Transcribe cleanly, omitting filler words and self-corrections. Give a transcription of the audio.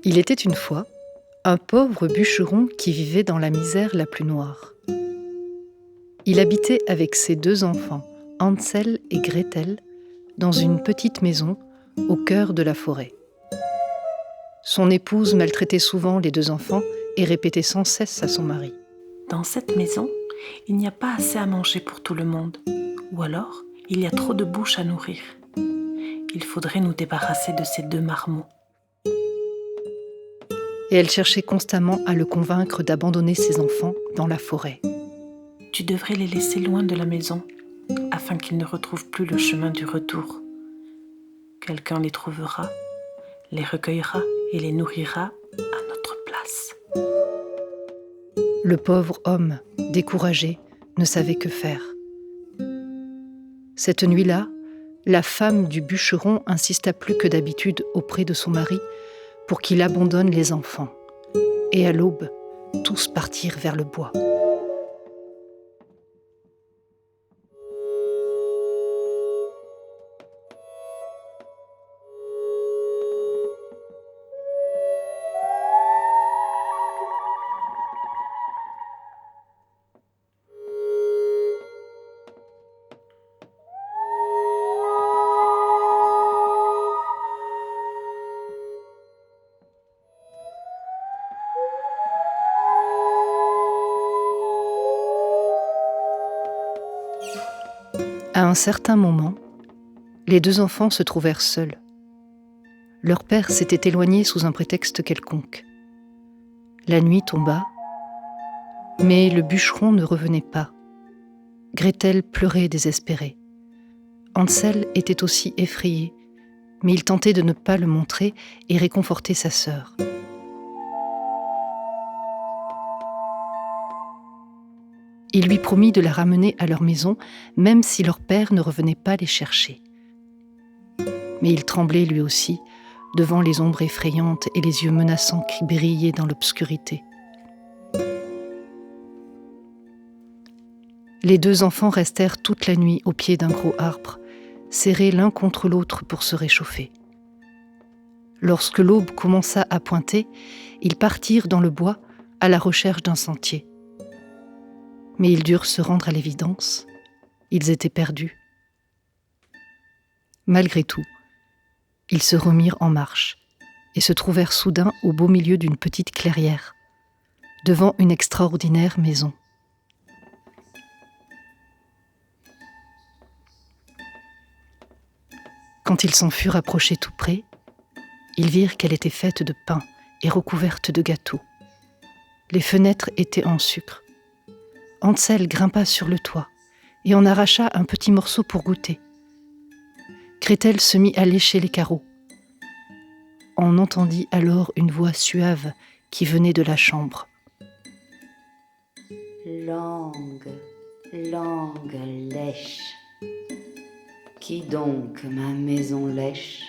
Il était une fois un pauvre bûcheron qui vivait dans la misère la plus noire. Il habitait avec ses 2 enfants, Hansel et Gretel, dans une petite maison au cœur de la forêt. Son épouse maltraitait souvent les 2 enfants et répétait sans cesse à son mari: Dans cette maison, il n'y a pas assez à manger pour tout le monde. Ou alors, il y a trop de bouches à nourrir. Il faudrait nous débarrasser de ces 2 marmots. Et elle cherchait constamment à le convaincre d'abandonner ses enfants dans la forêt. Tu devrais les laisser loin de la maison, afin qu'ils ne retrouvent plus le chemin du retour. Quelqu'un les trouvera, les recueillera et les nourrira à notre place. Le pauvre homme, découragé, ne savait que faire. Cette nuit-là, la femme du bûcheron insista plus que d'habitude auprès de son mari pour qu'il abandonne les enfants. Et à l'aube, tous partirent vers le bois. À un certain moment, les 2 enfants se trouvèrent seuls. Leur père s'était éloigné sous un prétexte quelconque. La nuit tomba, mais le bûcheron ne revenait pas. Gretel pleurait désespérée. Hansel était aussi effrayé, mais il tentait de ne pas le montrer et réconforter sa sœur. Il lui promit de la ramener à leur maison, même si leur père ne revenait pas les chercher. Mais il tremblait lui aussi, devant les ombres effrayantes et les yeux menaçants qui brillaient dans l'obscurité. Les 2 enfants restèrent toute la nuit au pied d'un gros arbre, serrés l'un contre l'autre pour se réchauffer. Lorsque l'aube commença à pointer, ils partirent dans le bois à la recherche d'un sentier. Mais ils durent se rendre à l'évidence, ils étaient perdus. Malgré tout, ils se remirent en marche et se trouvèrent soudain au beau milieu d'une petite clairière, devant une extraordinaire maison. Quand ils s'en furent approchés tout près, ils virent qu'elle était faite de pain et recouverte de gâteaux. Les fenêtres étaient en sucre. Hansel grimpa sur le toit et en arracha un petit morceau pour goûter. Gretel se mit à lécher les carreaux. On entendit alors une voix suave qui venait de la chambre. Langue, langue lèche, qui donc ma maison lèche ?